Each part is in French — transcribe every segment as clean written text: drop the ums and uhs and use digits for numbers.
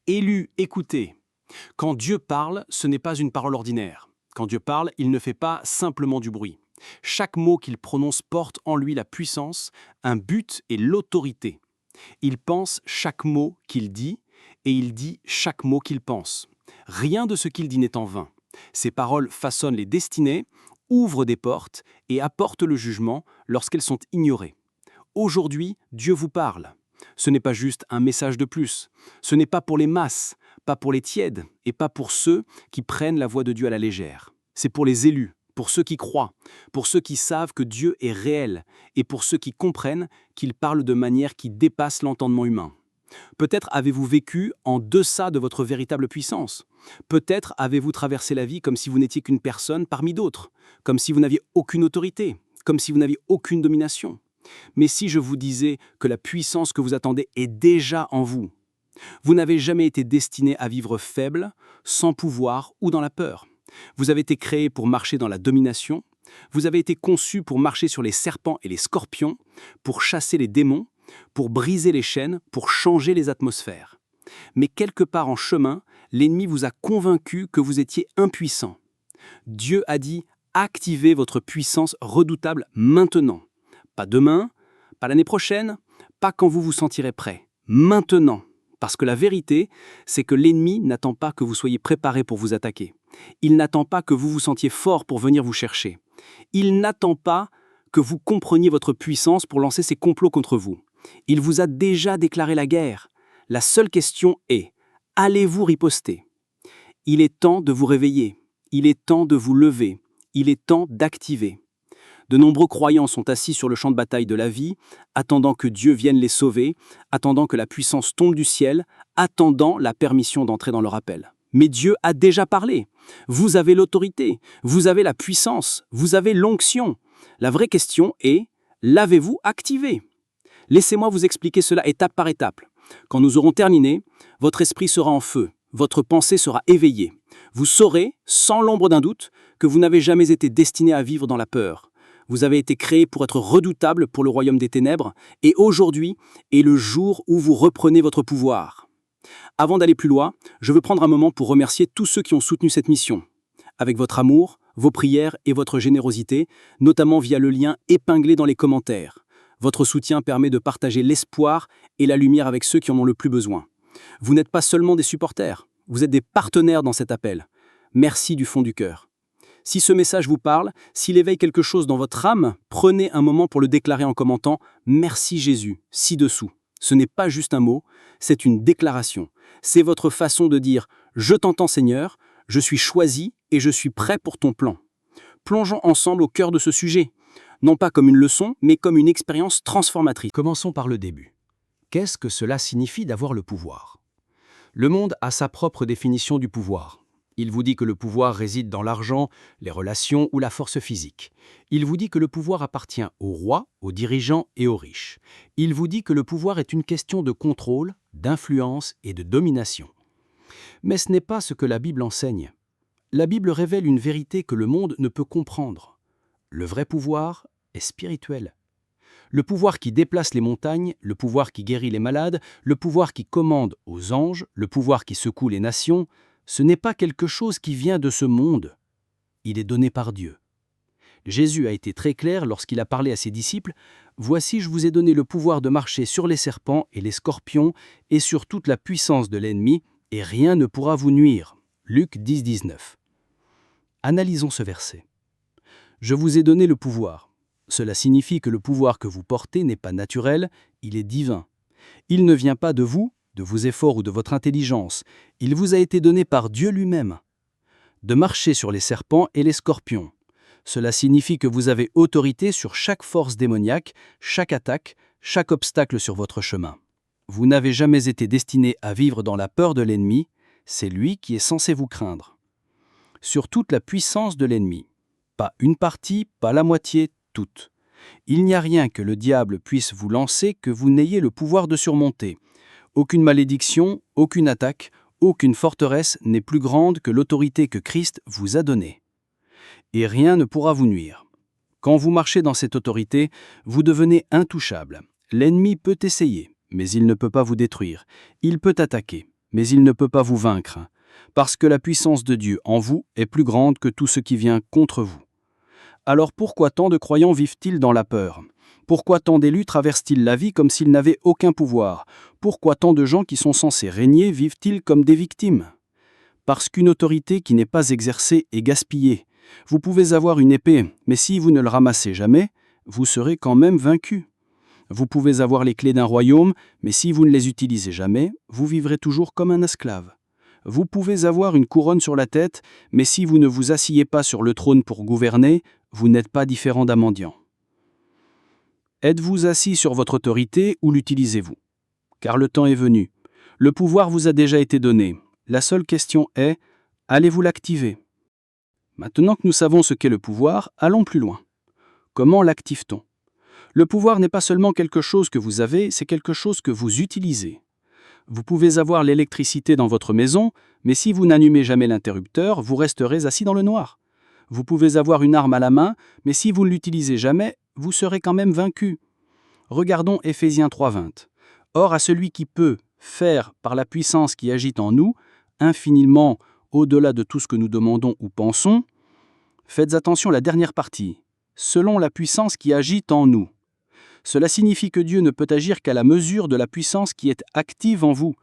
Élus, écoutez. Quand Dieu parle, ce n'est pas une parole ordinaire. Quand Dieu parle, il ne fait pas simplement du bruit. Chaque mot qu'il prononce porte en lui la puissance, un but et l'autorité. Il pense chaque mot qu'il dit, et il dit chaque mot qu'il pense. Rien de ce qu'il dit n'est en vain. Ses paroles façonnent les destinées, ouvrent des portes et apportent le jugement lorsqu'elles sont ignorées. Aujourd'hui, Dieu vous parle. Ce n'est pas juste un message de plus. Ce n'est pas pour les masses, pas pour les tièdes et pas pour ceux qui prennent la voix de Dieu à la légère. C'est pour les élus, pour ceux qui croient, pour ceux qui savent que Dieu est réel et pour ceux qui comprennent qu'il parle de manière qui dépasse l'entendement humain. Peut-être avez-vous vécu en deçà de votre véritable puissance. Peut-être avez-vous traversé la vie comme si vous n'étiez qu'une personne parmi d'autres, comme si vous n'aviez aucune autorité, comme si vous n'aviez aucune domination. Mais si je vous disais que la puissance que vous attendez est déjà en vous, vous n'avez jamais été destiné à vivre faible, sans pouvoir ou dans la peur. Vous avez été créé pour marcher dans la domination, vous avez été conçu pour marcher sur les serpents et les scorpions, pour chasser les démons, pour briser les chaînes, pour changer les atmosphères. Mais quelque part en chemin, l'ennemi vous a convaincu que vous étiez impuissant. Dieu a dit « Activez votre puissance redoutable maintenant ». Pas demain, pas l'année prochaine, pas quand vous vous sentirez prêt. Maintenant. Parce que la vérité, c'est que l'ennemi n'attend pas que vous soyez préparé pour vous attaquer. Il n'attend pas que vous vous sentiez fort pour venir vous chercher. Il n'attend pas que vous compreniez votre puissance pour lancer ses complots contre vous. Il vous a déjà déclaré la guerre. La seule question est, allez-vous riposter? Il est temps de vous réveiller. Il est temps de vous lever. Il est temps d'activer. De nombreux croyants sont assis sur le champ de bataille de la vie, attendant que Dieu vienne les sauver, attendant que la puissance tombe du ciel, attendant la permission d'entrer dans leur appel. Mais Dieu a déjà parlé. Vous avez l'autorité, vous avez la puissance, vous avez l'onction. La vraie question est, l'avez-vous activé? Laissez-moi vous expliquer cela étape par étape. Quand nous aurons terminé, votre esprit sera en feu, votre pensée sera éveillée. Vous saurez, sans l'ombre d'un doute, que vous n'avez jamais été destiné à vivre dans la peur. Vous avez été créé pour être redoutable pour le royaume des ténèbres, et aujourd'hui est le jour où vous reprenez votre pouvoir. Avant d'aller plus loin, je veux prendre un moment pour remercier tous ceux qui ont soutenu cette mission. Avec votre amour, vos prières et votre générosité, notamment via le lien épinglé dans les commentaires. Votre soutien permet de partager l'espoir et la lumière avec ceux qui en ont le plus besoin. Vous n'êtes pas seulement des supporters, vous êtes des partenaires dans cet appel. Merci du fond du cœur. Si ce message vous parle, s'il éveille quelque chose dans votre âme, prenez un moment pour le déclarer en commentant « Merci Jésus » ci-dessous. Ce n'est pas juste un mot, c'est une déclaration. C'est votre façon de dire « Je t'entends Seigneur, je suis choisi et je suis prêt pour ton plan ». Plongeons ensemble au cœur de ce sujet, non pas comme une leçon, mais comme une expérience transformatrice. Commençons par le début. Qu'est-ce que cela signifie d'avoir le pouvoir? Le monde a sa propre définition du pouvoir. Il vous dit que le pouvoir réside dans l'argent, les relations ou la force physique. Il vous dit que le pouvoir appartient aux rois, aux dirigeants et aux riches. Il vous dit que le pouvoir est une question de contrôle, d'influence et de domination. Mais ce n'est pas ce que la Bible enseigne. La Bible révèle une vérité que le monde ne peut comprendre. Le vrai pouvoir est spirituel. Le pouvoir qui déplace les montagnes, le pouvoir qui guérit les malades, le pouvoir qui commande aux anges, le pouvoir qui secoue les nations, ce n'est pas quelque chose qui vient de ce monde. Il est donné par Dieu. Jésus a été très clair lorsqu'il a parlé à ses disciples « Voici, je vous ai donné le pouvoir de marcher sur les serpents et les scorpions et sur toute la puissance de l'ennemi, et rien ne pourra vous nuire. » Luc 10, 19. Analysons ce verset. Je vous ai donné le pouvoir. Cela signifie que le pouvoir que vous portez n'est pas naturel, il est divin. Il ne vient pas de vous, de vos efforts ou de votre intelligence. Il vous a été donné par Dieu lui-même. De marcher sur les serpents et les scorpions. Cela signifie que vous avez autorité sur chaque force démoniaque, chaque attaque, chaque obstacle sur votre chemin. Vous n'avez jamais été destiné à vivre dans la peur de l'ennemi, c'est lui qui est censé vous craindre. Sur toute la puissance de l'ennemi. Pas une partie, pas la moitié, toute. Il n'y a rien que le diable puisse vous lancer que vous n'ayez le pouvoir de surmonter. Aucune malédiction, aucune attaque, aucune forteresse n'est plus grande que l'autorité que Christ vous a donnée. Et rien ne pourra vous nuire. Quand vous marchez dans cette autorité, vous devenez intouchable. L'ennemi peut essayer, mais il ne peut pas vous détruire. Il peut attaquer, mais il ne peut pas vous vaincre, parce que la puissance de Dieu en vous est plus grande que tout ce qui vient contre vous. Alors pourquoi tant de croyants vivent-ils dans la peur? Pourquoi tant d'élus traversent-ils la vie comme s'ils n'avaient aucun pouvoir? Pourquoi tant de gens qui sont censés régner vivent-ils comme des victimes? Parce qu'une autorité qui n'est pas exercée est gaspillée. Vous pouvez avoir une épée, mais si vous ne le ramassez jamais, vous serez quand même vaincu. Vous pouvez avoir les clés d'un royaume, mais si vous ne les utilisez jamais, vous vivrez toujours comme un esclave. Vous pouvez avoir une couronne sur la tête, mais si vous ne vous asseyez pas sur le trône pour gouverner, vous n'êtes pas différent d'un mendiant. Êtes-vous assis sur votre autorité ou l'utilisez-vous? Car le temps est venu. Le pouvoir vous a déjà été donné. La seule question est, allez-vous l'activer? Maintenant que nous savons ce qu'est le pouvoir, allons plus loin. Comment l'active-t-on? Le pouvoir n'est pas seulement quelque chose que vous avez, c'est quelque chose que vous utilisez. Vous pouvez avoir l'électricité dans votre maison, mais si vous n'allumez jamais l'interrupteur, vous resterez assis dans le noir. Vous pouvez avoir une arme à la main, mais si vous ne l'utilisez jamais, vous serez quand même vaincu. Regardons Éphésiens 3:20. Or, à celui qui peut faire, par la puissance qui agit en nous, infiniment au-delà de tout ce que nous demandons ou pensons, faites attention à la dernière partie, selon la puissance qui agit en nous. Cela signifie que Dieu ne peut agir qu'à la mesure de la puissance qui est active en vous.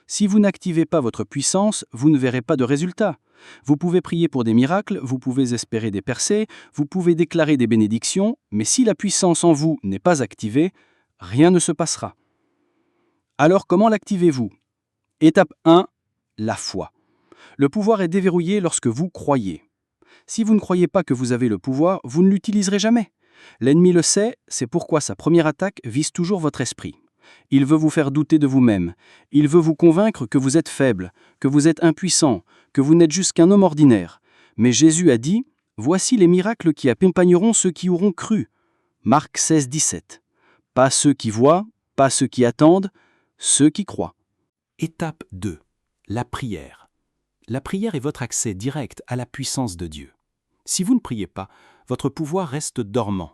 Si vous n'activez pas votre puissance, vous ne verrez pas de résultat. Vous pouvez prier pour des miracles, vous pouvez espérer des percées, vous pouvez déclarer des bénédictions, mais si la puissance en vous n'est pas activée, rien ne se passera. Alors comment l'activez-vous? Étape 1, la foi. Le pouvoir est déverrouillé lorsque vous croyez. Si vous ne croyez pas que vous avez le pouvoir, vous ne l'utiliserez jamais. L'ennemi le sait, c'est pourquoi sa première attaque vise toujours votre esprit. Il veut vous faire douter de vous-même. Il veut vous convaincre que vous êtes faible, que vous êtes impuissant, que vous n'êtes juste qu'un homme ordinaire. Mais Jésus a dit, « Voici les miracles qui accompagneront ceux qui auront cru. » Marc 16:17. Pas ceux qui voient, pas ceux qui attendent, ceux qui croient. Étape 2. La prière. La prière est votre accès direct à la puissance de Dieu. Si vous ne priez pas, votre pouvoir reste dormant.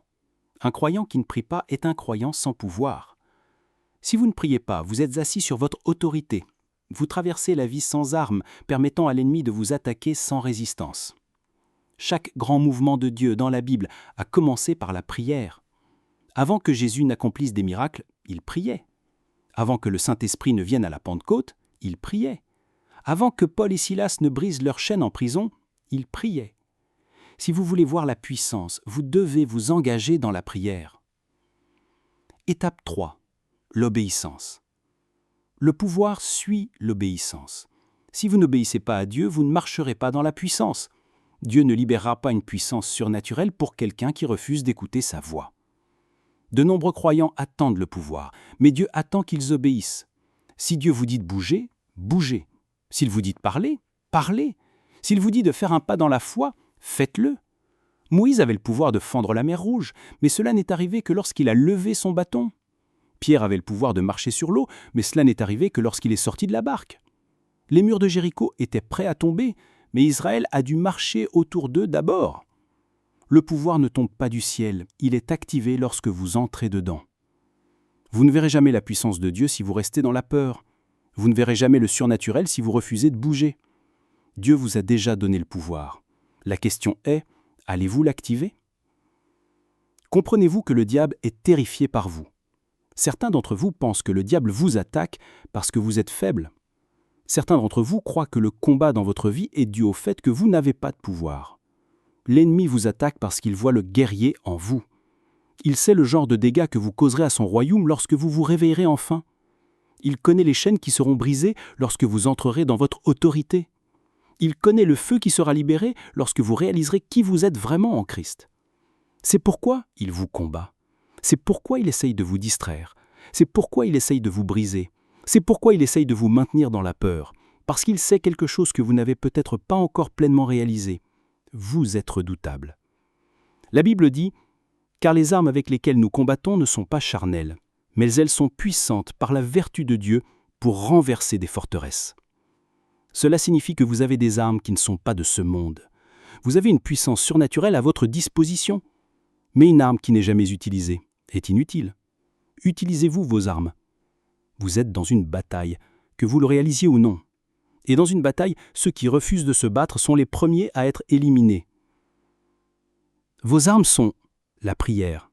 Un croyant qui ne prie pas est un croyant sans pouvoir. Si vous ne priez pas, vous êtes assis sur votre autorité. Vous traversez la vie sans armes, permettant à l'ennemi de vous attaquer sans résistance. Chaque grand mouvement de Dieu dans la Bible a commencé par la prière. Avant que Jésus n'accomplisse des miracles, il priait. Avant que le Saint-Esprit ne vienne à la Pentecôte, il priait. Avant que Paul et Silas ne brisent leurs chaînes en prison, il priait. Si vous voulez voir la puissance, vous devez vous engager dans la prière. Étape 3. L'obéissance. Le pouvoir suit l'obéissance. Si vous n'obéissez pas à Dieu, vous ne marcherez pas dans la puissance. Dieu ne libérera pas une puissance surnaturelle pour quelqu'un qui refuse d'écouter sa voix. De nombreux croyants attendent le pouvoir, mais Dieu attend qu'ils obéissent. Si Dieu vous dit de bouger, bougez. S'il vous dit de parler, parlez. S'il vous dit de faire un pas dans la foi, faites-le. Moïse avait le pouvoir de fendre la mer Rouge, mais cela n'est arrivé que lorsqu'il a levé son bâton. Pierre avait le pouvoir de marcher sur l'eau, mais cela n'est arrivé que lorsqu'il est sorti de la barque. Les murs de Jéricho étaient prêts à tomber, mais Israël a dû marcher autour d'eux d'abord. Le pouvoir ne tombe pas du ciel, il est activé lorsque vous entrez dedans. Vous ne verrez jamais la puissance de Dieu si vous restez dans la peur. Vous ne verrez jamais le surnaturel si vous refusez de bouger. Dieu vous a déjà donné le pouvoir. La question est, allez-vous l'activer? Comprenez-vous que le diable est terrifié par vous? Certains d'entre vous pensent que le diable vous attaque parce que vous êtes faible. Certains d'entre vous croient que le combat dans votre vie est dû au fait que vous n'avez pas de pouvoir. L'ennemi vous attaque parce qu'il voit le guerrier en vous. Il sait le genre de dégâts que vous causerez à son royaume lorsque vous vous réveillerez enfin. Il connaît les chaînes qui seront brisées lorsque vous entrerez dans votre autorité. Il connaît le feu qui sera libéré lorsque vous réaliserez qui vous êtes vraiment en Christ. C'est pourquoi il vous combat. C'est pourquoi il essaye de vous distraire. C'est pourquoi il essaye de vous briser. C'est pourquoi il essaye de vous maintenir dans la peur. Parce qu'il sait quelque chose que vous n'avez peut-être pas encore pleinement réalisé. Vous êtes redoutable. La Bible dit « Car les armes avec lesquelles nous combattons ne sont pas charnelles, mais elles sont puissantes par la vertu de Dieu pour renverser des forteresses. » Cela signifie que vous avez des armes qui ne sont pas de ce monde. Vous avez une puissance surnaturelle à votre disposition. Mais une arme qui n'est jamais utilisée est inutile. Utilisez-vous vos armes. Vous êtes dans une bataille, que vous le réalisiez ou non. Et dans une bataille, ceux qui refusent de se battre sont les premiers à être éliminés. Vos armes sont la prière,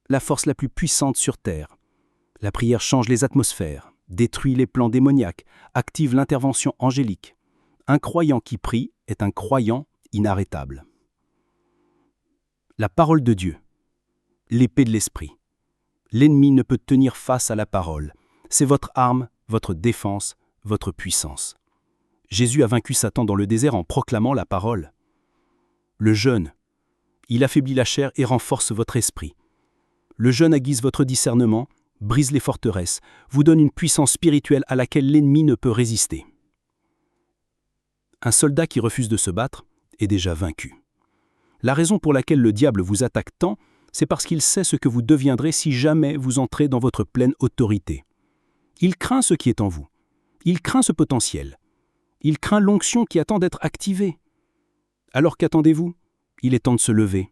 la force la plus puissante sur Terre. La prière change les atmosphères, détruit les plans démoniaques, active l'intervention angélique. Un croyant qui prie est un croyant inarrêtable. La parole de Dieu, l'épée de l'esprit. L'ennemi ne peut tenir face à la parole. C'est votre arme, votre défense, votre puissance. Jésus a vaincu Satan dans le désert en proclamant la parole. Le jeûne, il affaiblit la chair et renforce votre esprit. Le jeûne aiguise votre discernement, brise les forteresses, vous donne une puissance spirituelle à laquelle l'ennemi ne peut résister. Un soldat qui refuse de se battre est déjà vaincu. La raison pour laquelle le diable vous attaque tant, c'est parce qu'il sait ce que vous deviendrez si jamais vous entrez dans votre pleine autorité. Il craint ce qui est en vous. Il craint ce potentiel. Il craint l'onction qui attend d'être activée. Alors qu'attendez-vous ? Il est temps de se lever.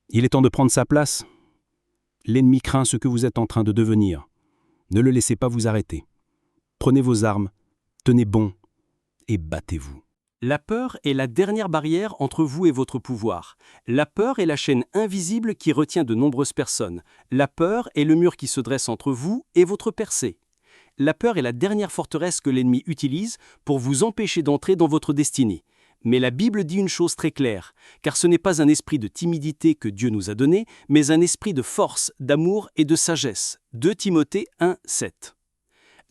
Il est temps de prendre sa place. L'ennemi craint ce que vous êtes en train de devenir. Ne le laissez pas vous arrêter. Prenez vos armes, tenez bon et battez-vous. La peur est la dernière barrière entre vous et votre pouvoir. La peur est la chaîne invisible qui retient de nombreuses personnes. La peur est le mur qui se dresse entre vous et votre percée. La peur est la dernière forteresse que l'ennemi utilise pour vous empêcher d'entrer dans votre destinée. Mais la Bible dit une chose très claire, car ce n'est pas un esprit de timidité que Dieu nous a donné, mais un esprit de force, d'amour et de sagesse. 2 Timothée 1, 7.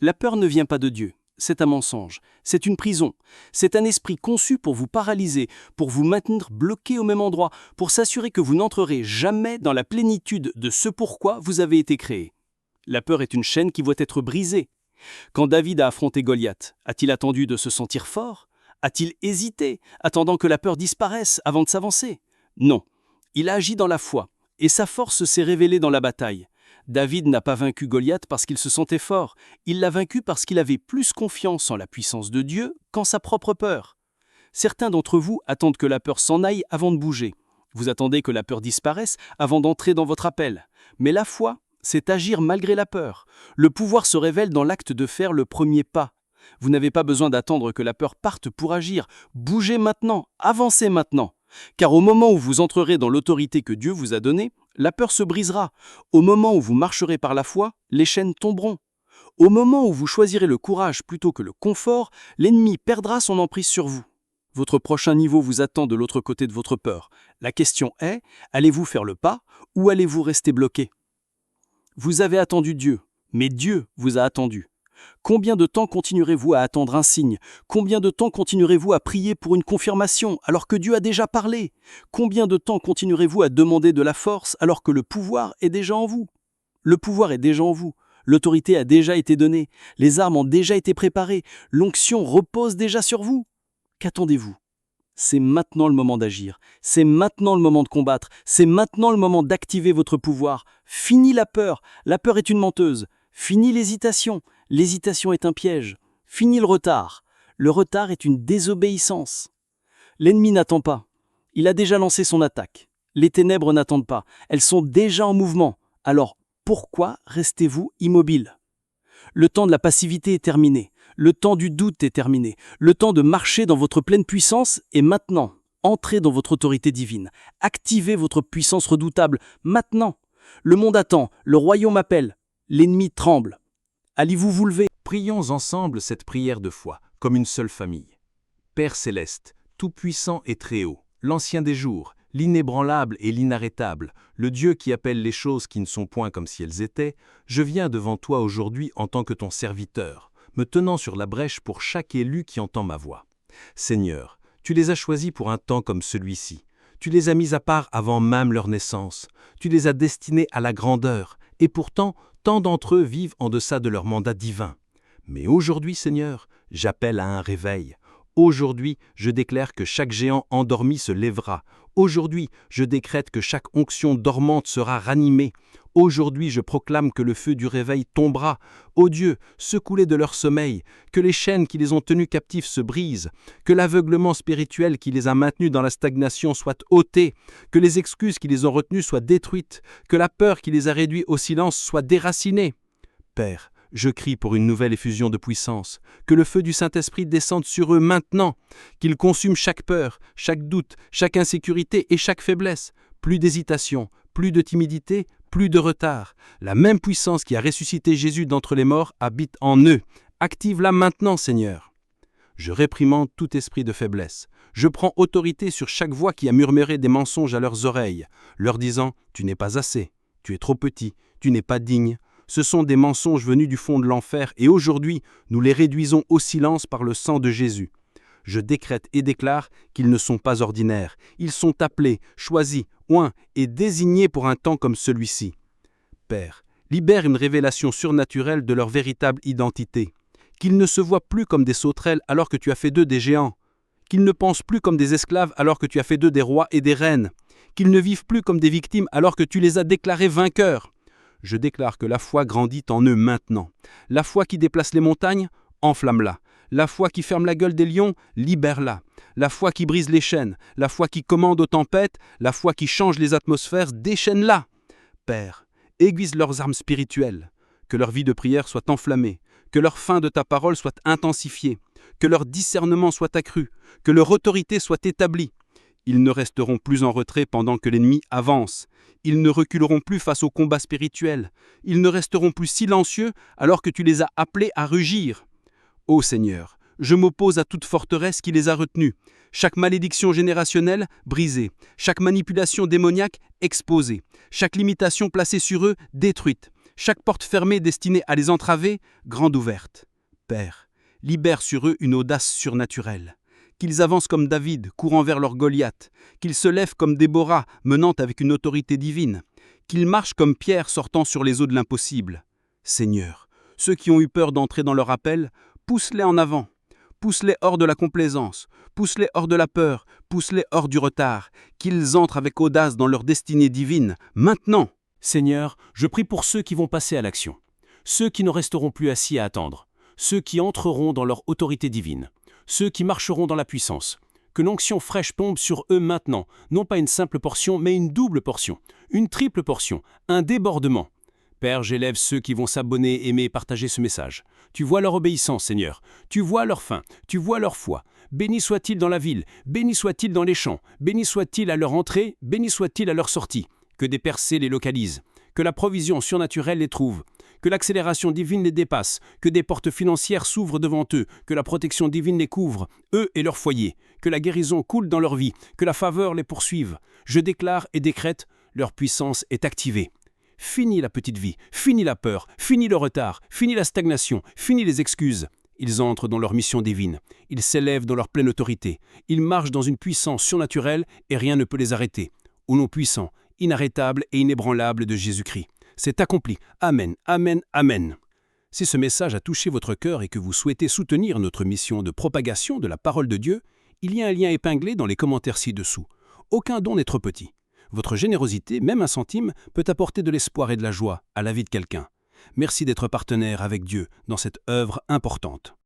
La peur ne vient pas de Dieu. C'est un mensonge, c'est une prison, c'est un esprit conçu pour vous paralyser, pour vous maintenir bloqué au même endroit, pour s'assurer que vous n'entrerez jamais dans la plénitude de ce pourquoi vous avez été créé. La peur est une chaîne qui doit être brisée. Quand David a affronté Goliath, a-t-il attendu de se sentir fort ? A-t-il hésité, attendant que la peur disparaisse avant de s'avancer ? Non, il a agi dans la foi, et sa force s'est révélée dans la bataille. David n'a pas vaincu Goliath parce qu'il se sentait fort, il l'a vaincu parce qu'il avait plus confiance en la puissance de Dieu qu'en sa propre peur. Certains d'entre vous attendent que la peur s'en aille avant de bouger. Vous attendez que la peur disparaisse avant d'entrer dans votre appel. Mais la foi, c'est agir malgré la peur. Le pouvoir se révèle dans l'acte de faire le premier pas. Vous n'avez pas besoin d'attendre que la peur parte pour agir. Bougez maintenant, avancez maintenant. Car au moment où vous entrerez dans l'autorité que Dieu vous a donnée, la peur se brisera. Au moment où vous marcherez par la foi, les chaînes tomberont. Au moment où vous choisirez le courage plutôt que le confort, l'ennemi perdra son emprise sur vous. Votre prochain niveau vous attend de l'autre côté de votre peur. La question est, allez-vous faire le pas ou allez-vous rester bloqué ? Vous avez attendu Dieu, mais Dieu vous a attendu. Combien de temps continuerez-vous à attendre un signe ? Combien de temps continuerez-vous à prier pour une confirmation alors que Dieu a déjà parlé ? Combien de temps continuerez-vous à demander de la force alors que le pouvoir est déjà en vous ? Le pouvoir est déjà en vous. L'autorité a déjà été donnée. Les armes ont déjà été préparées. L'onction repose déjà sur vous. Qu'attendez-vous ? C'est maintenant le moment d'agir. C'est maintenant le moment de combattre. C'est maintenant le moment d'activer votre pouvoir. Fini la peur. La peur est une menteuse. Fini l'hésitation. L'hésitation est un piège. Fini le retard. Le retard est une désobéissance. L'ennemi n'attend pas. Il a déjà lancé son attaque. Les ténèbres n'attendent pas. Elles sont déjà en mouvement. Alors, pourquoi restez-vous immobile ? Le temps de la passivité est terminé. Le temps du doute est terminé. Le temps de marcher dans votre pleine puissance est maintenant. Entrez dans votre autorité divine. Activez votre puissance redoutable maintenant. Le monde attend. Le royaume appelle. L'ennemi tremble. Allez-vous vous lever ? Prions ensemble cette prière de foi, comme une seule famille. Père céleste, tout-puissant et très haut, l'ancien des jours, l'inébranlable et l'inarrêtable, le Dieu qui appelle les choses qui ne sont point comme si elles étaient, je viens devant toi aujourd'hui en tant que ton serviteur, me tenant sur la brèche pour chaque élu qui entend ma voix. Seigneur, tu les as choisis pour un temps comme celui-ci. Tu les as mis à part avant même leur naissance. Tu les as destinés à la grandeur. Et pourtant, tant d'entre eux vivent en deçà de leur mandat divin. Mais aujourd'hui, Seigneur, j'appelle à un réveil. Aujourd'hui, je déclare que chaque géant endormi se lèvera. Aujourd'hui, je décrète que chaque onction dormante sera ranimée. Aujourd'hui, je proclame que le feu du réveil tombera. Ô Dieu, secoue-les de leur sommeil, que les chaînes qui les ont tenus captifs se brisent, que l'aveuglement spirituel qui les a maintenus dans la stagnation soit ôté, que les excuses qui les ont retenus soient détruites, que la peur qui les a réduits au silence soit déracinée. Père, Je crie pour une nouvelle effusion de puissance, que le feu du Saint-Esprit descende sur eux maintenant, qu'il consume chaque peur, chaque doute, chaque insécurité et chaque faiblesse. Plus d'hésitation, plus de timidité, plus de retard. La même puissance qui a ressuscité Jésus d'entre les morts habite en eux. Active-la maintenant, Seigneur. Je réprimande tout esprit de faiblesse. Je prends autorité sur chaque voix qui a murmuré des mensonges à leurs oreilles, leur disant « Tu n'es pas assez, tu es trop petit, tu n'es pas digne ». Ce sont des mensonges venus du fond de l'enfer et aujourd'hui, nous les réduisons au silence par le sang de Jésus. Je décrète et déclare qu'ils ne sont pas ordinaires. Ils sont appelés, choisis, oints et désignés pour un temps comme celui-ci. Père, libère une révélation surnaturelle de leur véritable identité. Qu'ils ne se voient plus comme des sauterelles alors que tu as fait d'eux des géants. Qu'ils ne pensent plus comme des esclaves alors que tu as fait d'eux des rois et des reines. Qu'ils ne vivent plus comme des victimes alors que tu les as déclarés vainqueurs. Je déclare que la foi grandit en eux maintenant. La foi qui déplace les montagnes, enflamme-la. La foi qui ferme la gueule des lions, libère-la. La foi qui brise les chaînes, la foi qui commande aux tempêtes, la foi qui change les atmosphères, déchaîne-la. Père, aiguise leurs armes spirituelles. Que leur vie de prière soit enflammée. Que leur faim de ta parole soit intensifiée. Que leur discernement soit accru. Que leur autorité soit établie. Ils ne resteront plus en retrait pendant que l'ennemi avance. Ils ne reculeront plus face au combat spirituel. Ils ne resteront plus silencieux alors que tu les as appelés à rugir. Ô Seigneur, je m'oppose à toute forteresse qui les a retenus. Chaque malédiction générationnelle brisée. Chaque manipulation démoniaque exposée. Chaque limitation placée sur eux détruite. Chaque porte fermée destinée à les entraver, grande ouverte. Père, libère sur eux une audace surnaturelle. Qu'ils avancent comme David, courant vers leur Goliath, qu'ils se lèvent comme Déborah, menant avec une autorité divine, qu'ils marchent comme Pierre sortant sur les eaux de l'impossible. Seigneur, ceux qui ont eu peur d'entrer dans leur appel, pousse-les en avant, pousse-les hors de la complaisance, pousse-les hors de la peur, pousse-les hors du retard, qu'ils entrent avec audace dans leur destinée divine, maintenant. Seigneur, je prie pour ceux qui vont passer à l'action, ceux qui ne resteront plus assis à attendre, ceux qui entreront dans leur autorité divine. Ceux qui marcheront dans la puissance. Que l'onction fraîche tombe sur eux maintenant, non pas une simple portion, mais une double portion, une triple portion, un débordement. Père, j'élève ceux qui vont s'abonner, aimer et partager ce message. Tu vois leur obéissance, Seigneur. Tu vois leur faim, tu vois leur foi. Béni soit-il dans la ville, béni soit-il dans les champs, béni soit-il à leur entrée, béni soit-il à leur sortie. Que des percées les localisent, que la provision surnaturelle les trouve. Que l'accélération divine les dépasse, que des portes financières s'ouvrent devant eux, que la protection divine les couvre, eux et leur foyer, que la guérison coule dans leur vie, que la faveur les poursuive. Je déclare et décrète, leur puissance est activée. Fini la petite vie, fini la peur, fini le retard, fini la stagnation, fini les excuses. Ils entrent dans leur mission divine, ils s'élèvent dans leur pleine autorité, ils marchent dans une puissance surnaturelle et rien ne peut les arrêter. Au nom puissant, inarrêtable et inébranlable de Jésus-Christ. C'est accompli. Amen, amen, amen. Si ce message a touché votre cœur et que vous souhaitez soutenir notre mission de propagation de la parole de Dieu, il y a un lien épinglé dans les commentaires ci-dessous. Aucun don n'est trop petit. Votre générosité, même un centime, peut apporter de l'espoir et de la joie à la vie de quelqu'un. Merci d'être partenaire avec Dieu dans cette œuvre importante.